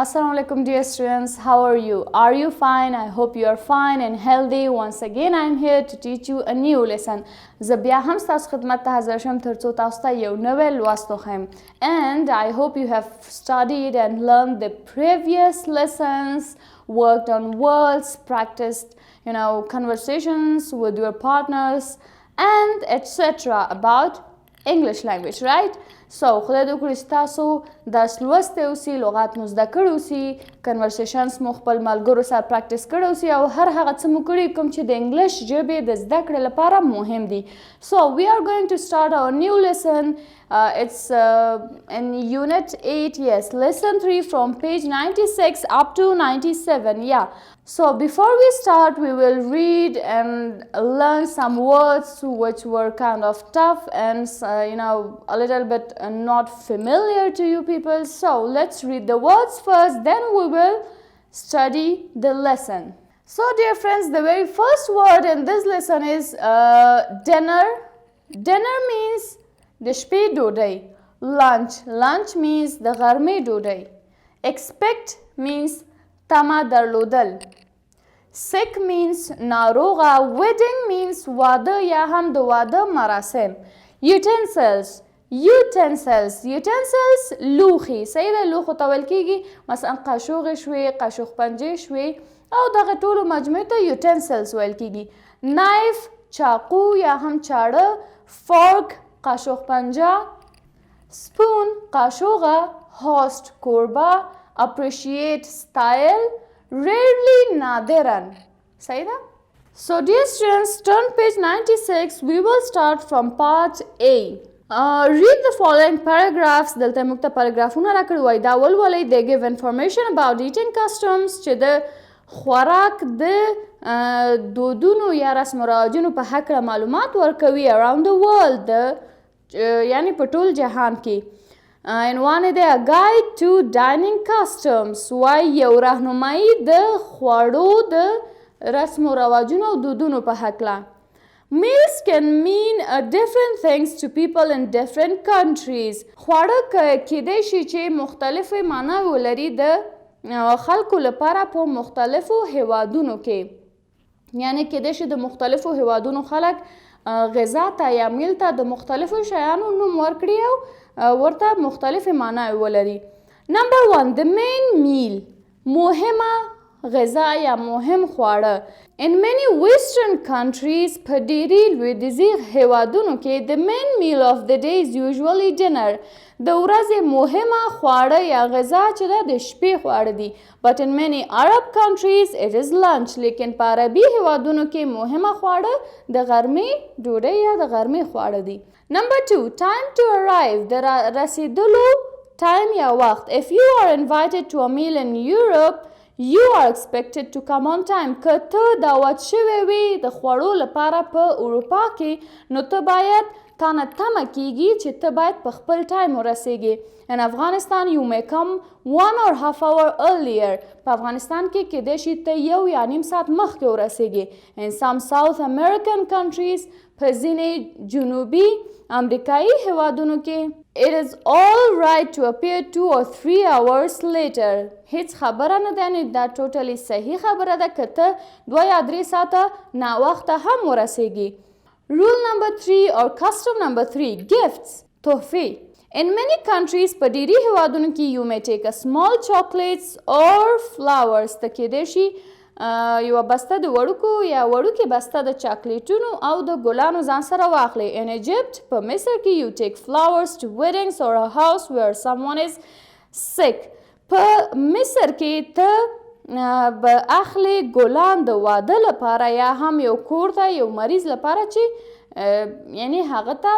Assalamu alaikum dear students, how are you? Are you fine? I hope you are fine and healthy. Once again I am here to teach you a new lesson. زه بیا هم ستاسو خدمت ته حاضر شم تر څو تاسو ته یو نوی لوست وښیم. And I hope you have studied and learned the previous lessons, worked on words, practiced conversations with your partners and etc. about English language, right? So خدای دې وکړي چې تاسو درس لوستی اوسي، لغات مو زده کړي اوسي، کنورسیشنز مو خپل ملګرو سره پریکټس کړی اوسي او هر هغه څه مو کړي کوم چې د انګلیش ژبې د زده کړې لپاره مهم دي. So we are going to start our new lesson. It's in Unit 8, yes, Lesson 3 from page 96 up to 97, yeah. So before we start, we will read and learn some words which were kind of tough and a little bit not familiar to you people. So let's read the words first, then we will study the lesson. So dear friends, the very first word in this lesson is dinner. Dinner means د شپې ډوډۍ. Lunch means د غرمې ډوډۍ. Expect means تمه درلودل. Sick means ناروغه. Wedding means واده یا هم د واده مراسم. Utensils لوښي. صحیح ده، لوښو ته ویل کیږي مثلا قاشوغې شوې، قاشوغ پنجې شوې او دغه ټولو مجموعې ته utensils ویل کیږي. Knife چاقو یا هم چاړه. Fork قاشوغ پنجه. Spoon قاشوغه. Host کوربه. Appreciate ستایل. Rarely نادرا. صحیح ده؟ So dear students, turn page 96. We will start from part A. Read the following paragraphs. دلته موږ ته پاراګرافونه راکړي وای، دا ولولئ. They give information about eating customs چې د خوراک د دودونو یا رسم و رواجونو په هکله معلومات ورکوي around the world، یعنی په ټول جهان کې. عنوان دی A Guide to Dining Customs، وای یو راهنمایي د خوړو د رسم و رواجونو او دودونو په هکله. Meals can mean different things to people in different countries. خواړه کیدای شي چې مختلفې معناوې ولري د خلکو لپاره په مختلفو هیوادونو کې. یعنی کیدای شي د مختلفو هیوادونو خلک غذا ته یا میل ته د مختلفو شیانو نوم ورکړي او ورته مختلفې معناوې ولري. Number 1, the main meal، مهمه غذا یا مهم خواړه. In many western countries په ډېرې لویدیځي هیوادونو کې the main meal of the day is usually dinner. د ورځې مهمه خواړه یا غذا چې ده د شپې خواړه دي. But in many Arab countries it is lunch. لیکن په عربي هیوادونو کې مهمه خواړه د غرمې ډوډۍ یا د غرمې خواړه دي. Number 2, time to arrive، د رسیدلو time یا وخت. If you are invited to a meal in Europe, you are expected to come on time. که ته دعوت شوی وي د خوړو لپاره په اروپا کې نو ته باید تانه تمه کیږي چې ته باید په خپل ټایم ورسیږي. In Afghanistan you may come 1 or half hour earlier. په افغانستان کې کیدای شي ته یو یا نیم ساعت مخکې ورسیږي. In some South American countries، په ځینې جنوبي امریکایي هیوادونو کې it is all right to appear 2 or 3 hours later. هیڅ خبره نه ده، یعنې دا ټوټلی صحیح خبره ده که ته 2 یا 3 ساعته ناوخته هم ورسیږي. Rule number 3 or custom number 3، gifts، تحفې. In many countries په ډېری هیوادونو کې you may take a small chocolates or flowers. ته کیدای شي یوه بسته د وړوکو یا وړوکې بسته د چاکلیټونو او د ګلانو ځان سره واخلئ. In Egypt په مصر کې you take flowers to weddings or a house where someone is sick. په مصر کې ته به اخلي ګلان د واده لپاره یا هم یو کور ته یو مریض لپاره چې یعنی هغه ته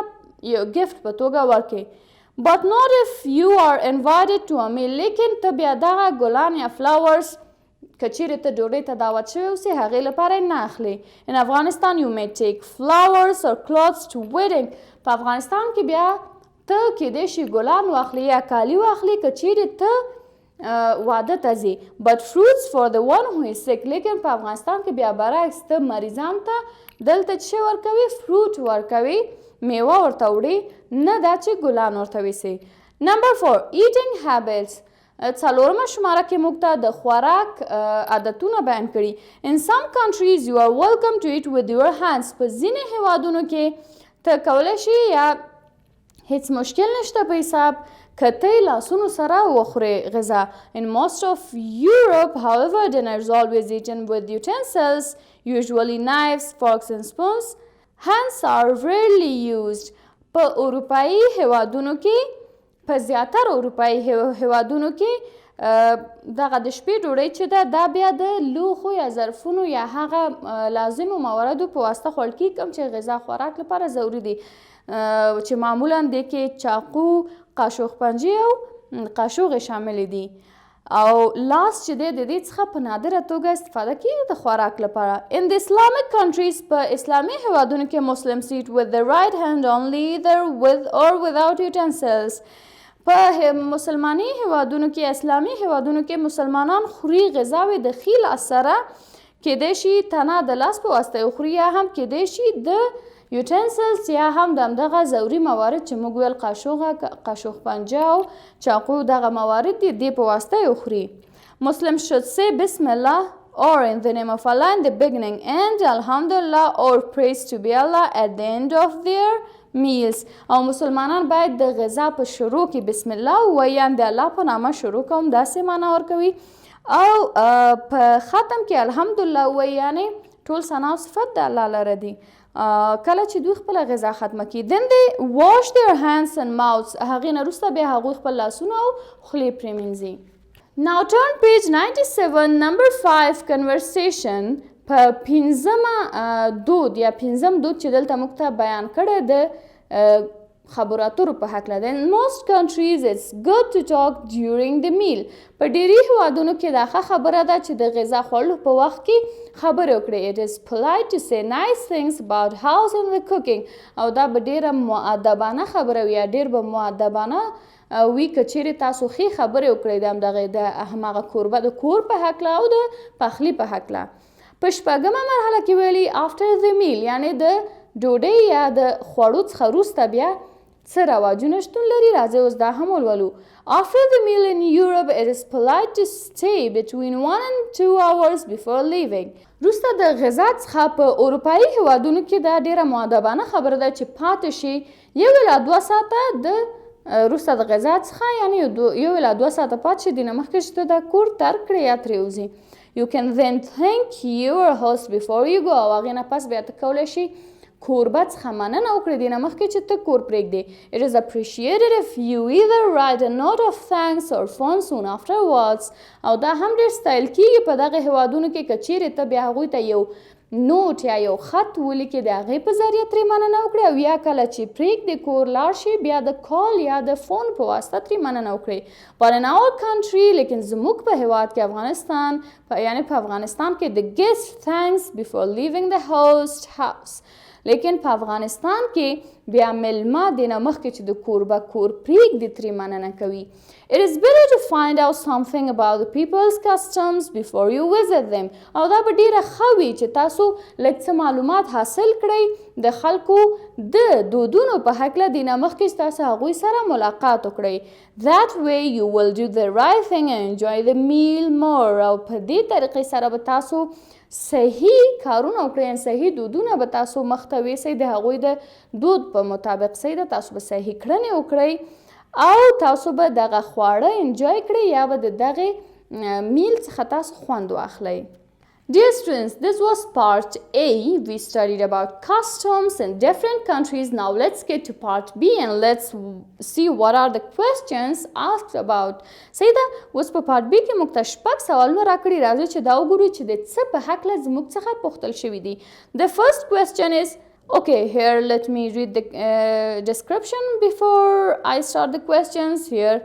یو ګفت په توګه ورکړي. But not if you are invited to a meal. لیکن ته بیا دغه ګلان یا flowers که چیرې ته ډوډۍ ته دعوت شوی اوسې هغې لپاره یې نه اخلي. In Afghanistan you may take flowers or clothes to wedding. په افغانستان کې بیا ته کیدای شي ګلان واخلي یا کالي واخلي که چیرې ته واده ته ځي. But fruits for the one who is sick. لیکن په افغانستان کې بیا برعکس ته مریضان ته دلته څه ورکوي؟ فروټ ورکوي، میوه ورته وړي، نه دا چې ګلان ورته ویسي. Number 4, eating habits. څلورمه شماره کې موږ ته د خوراک عادتونه بیان کړي. In some countries you are welcome to eat with your hands. په ځینې هیوادونو کې ته کولی شي یا هیڅ مشکل نشته په حساب که ته لاسونو سره وخورې غذا. In most of Europe, however, dinner is always eaten with utensils, usually knives, forks and spoons. Hands are rarely used. په اروپایي هیوادونو کې په زیاتره اروپایي هیوادونو کې دغه د شپې ډوډۍ چې ده دا بیا د لوښو یا ظرفونو یا هغه لازمو موردو په واسطه خوړل کېږي کوم چې غذا خوراک لپاره ضروري دي چې معمولا دې کې چاقو، قاشوق پنجې او قاشوغې شاملې دي. او لاس چې دی د دې څخه په نادره توګه استفاده کېږي د خوراک لپاره. In the Islamic countries په اسلامي هیوادونو کې Muslims eat with the right hand only, either with or without utensils. په مسلماني هیوادونو کې اسلامي هیوادونو کې مسلمانان خوري غذاوې د ښي لاس سره، کیدای شي تنه د لاس په واسطه وخوري یا هم کیدای شي د یوټنسلز یا هم د همدغه ضروري موارد چې موږ ویل قاشوق پنجه او چاقو دغه موارد دي دې په واسطه یې وخوري. Muslims should say بسم الله or in the name of Allah in the beginning and Alhamdulillah or praise to be Allah at the end of their meals. او مسلمانان باید د غذا په شروع کې بسم الله ووایي، یعنې د الله په نامه شروع کوم داسې معنا ورکوي، او په ختم کې الحمدلله ووایي، یعنې ټول ثنا او صفت د الله لره دي. کله چې دوی خپله غذا ختمه کړي. Then they wash their hands and mouths. هغې نه وروسته بیا هغوی خپل لاسونه او خولې پرېمینځي. Now turn page 97 number 5 conversation. په پنځمه دود یا پنځم دود چې دلته موږ ته بیان کړی د خبرو اترو په هکله ده. In most countries it's good to talk during the meal. په ډېری هیوادونو کې دا ښه خبره ده چې د غذا خوړلو په وخت کې خبرې وکړئ. It is polite to say nice things about house and the cooking. او دا به ډېره مؤدبانه خبره وي یا ډېر به مؤدبانه وي که چیرې تاسو ښې خبرې وکړئ د هماغه کوربه د کور په هکله او د پخلي په هکله. په شپږمه مرحله کې ویلي after the meal، یعنې د ډوډۍ یا د خوړو څخه وروسته بیا څه رواجونه شتون لري. راځئ اوس دا هم ولولو. After the meal in Europe it is polite to stay between 1 and 2 hours before leaving. وروسته د غذا څخه په اروپایي هیوادونو کې دا ډېره مؤدبانه خبره ده چې پاتې شي 1 إلى 2 ساعته د وروسته د غذا څخه، یعنې 1 إلى 2 ساعته پاتې شي دې نه مخکې چې ته دا کور ترک کړې یا ترې وځي. You can then thank your host before you go. او هغې نه پس بیا ته کولی شي کوربه څخه مننه وکړې دې نه مخکې چې ته کور پرېږدې. It is appreciated if you either write a note of thanks or phone soon afterwards. او دا هم ډېر ستایل کېږي په دغه هیوادونو کې که چیرې ته بیا هغوی ته یو نوټ یا یو خط ولیکې د هغې په ذریعه ترې مننه وکړئ، او یا کله چې پرېږدې کور لاړ شي بیا د کال یا د فون په واسطه ترې مننه وکړئ. But in our country، لیکن زموږ په هیواد کې افغانستان، یعنې په افغانستان کې the guest thanks before leaving the host house. لیکن په افغانستان کې بیا مېلمه د نه مخکې چې د کوربه کور پرېږدي ترې مننه کوي. It is better to find out something about the people's customs before you visit them. او دا به ډېره ښه وي چې تاسو لږ څه معلومات حاصل کړئ د خلکو د دودونو په هکله د نه مخکې چې تاسو هغوی سره ملاقات وکړئ. That way you will do the right thing and enjoy the meal more. او په دې طریقې سره به تاسو صحیح کارونه وکړئ، صحیح دودونه به تاسو مخته ویسئ، د هغوی د دود په مطابق صحیح ده تاسو به صحیح کړنې وکړئ او تاسو به دغه خواړه انجوی کړئ یا به د دغې میل څخه تاسو خوند واخلئ. Dear students, this was part A. We studied about customs in different countries. Now let's get to part B and let's see what are the questions asked about. سیده اوس په part B کې موږ ته 6 سوالونه راکړي. راځئ چې دا وګورو چې د څه په هکله زموږ څخه پوښتل شوي دي. The first question is, okay, here let me read the description before I start the questions. Here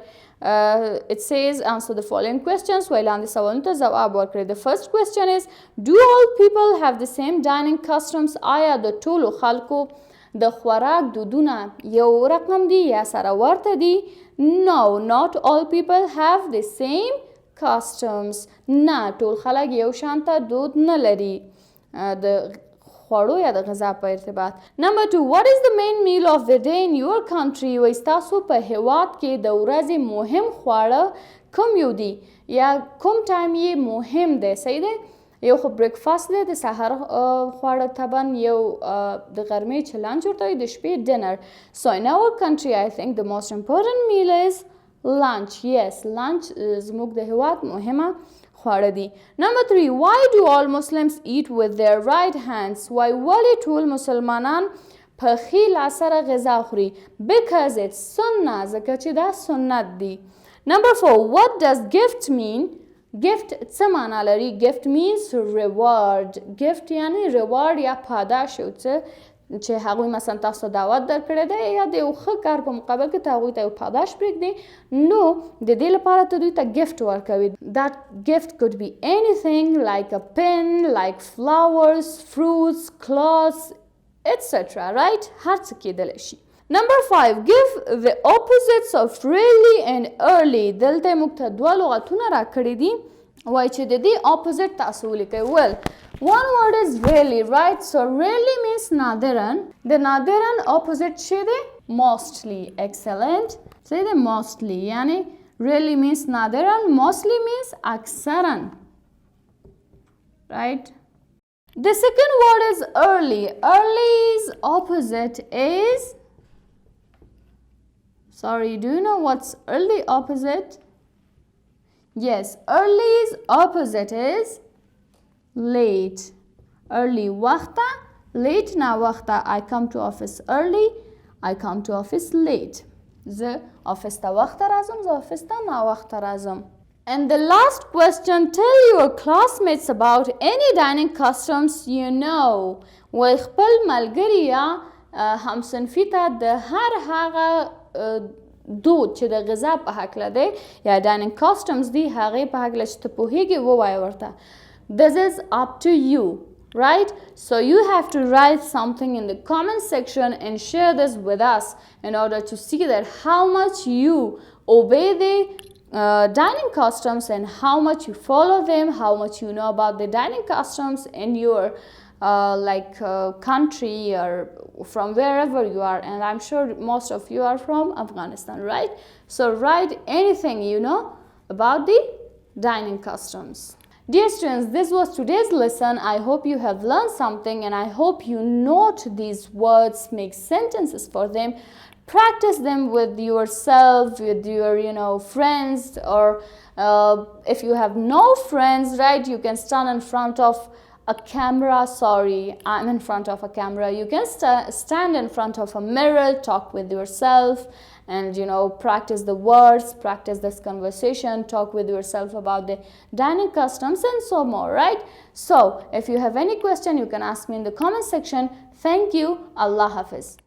it says answer the following questions. لاندې سوالونو ته ځواب ورکړئ. The first question is, do all people have the same dining customs? آیا د ټولو خلکو د خوراک دودونه یو رقم دي یا سره ورته دي؟ No, not all people have the same customs. نه ټول خلک یو شانته دود نه لري. د خوړو یا د غذا په ارتباط. نمبر 2 what is the main meal of the day in your country؟ وایي ستاسو په هیواد کې د ورځې مهم خواړه کوم یو دي یا کوم ټایم یې مهم دی. صحیح دی؟ یو خو بریکفاست دی د سهار خواړه طبعا، یو د غرمې چې لانچ ورته وایي، د شپې ډنر. So in our country I think the most important meal is lunch. Yes, lunch زموږ د هیواد مهمه خواړه دي. Number 3 why do all Muslims eat with their right hands؟ وای ولې ټول مسلمانان په ښي لاس سره غذا خوري؟ Because it's sunnah، ځکه چې دا سنت دی. Number 4 what does gift mean؟ gift څه معنا لري؟ gift means reward. gift یعنی reward یا پاداش، یو څه چې هغوی مثلا تاسو دعوت درکړی دی یا د یو ښه کار په مقابل کې ته هغوی ته یو پاداش پرېږدي، نو د دې لپاره ته دوی ته gift ورکوي. that gift could be anything like a pen, like flowers, fruits, clothes, etc. right؟ هر څه کېدلی شي. Number 5 give the opposites of really and early. دلته موږ ته دوه لغتونه راکړي دي، وایي چې د دې opposite تاسو ولیکئ. well one word is really, right? so really means نادراً. د نادراً opposite څه دی؟ mostly. excellent. صحیح دی؟ mostly یعنی really means نادراً، mostly means اکثراً. right? the second word is early. early's opposite is sorry, do you know what's early opposite? Yes, early's opposite is late. early وخته، late نا وخته. I come to office early, I come to office late. زه office ته وخته راځم، زه office ته نا وخته راځم. And the last question, tell your classmates about any dining customs you know. وای خپل ملګري یا همصنفي ته د هر هغه دود چې د غذا په هکله دی یا dining customs دی هغې په هکله چې ته پوهېږې ووایه ورته. This is up to you, right? So you have to write something in the comment section and share this with us in order to see that how much you obey the dining customs and how much you follow them, how much you know about the dining customs in your country or from wherever you are. And I'm sure most of you are from Afghanistan, right? So write anything you know about the dining customs. Dear students, this was today's lesson. I hope you have learned something and I hope you note these words, make sentences for them, practice them with yourself, with your friends, or if you have no friends, right, you can stand in front of a camera. Sorry, I'm in front of a camera. You can stand in front of a mirror, talk with yourself, and practice the words, practice this conversation, talk with yourself about the dining customs and so more, right? So if you have any question, you can ask me in the comment section. Thank you. Allah Hafiz.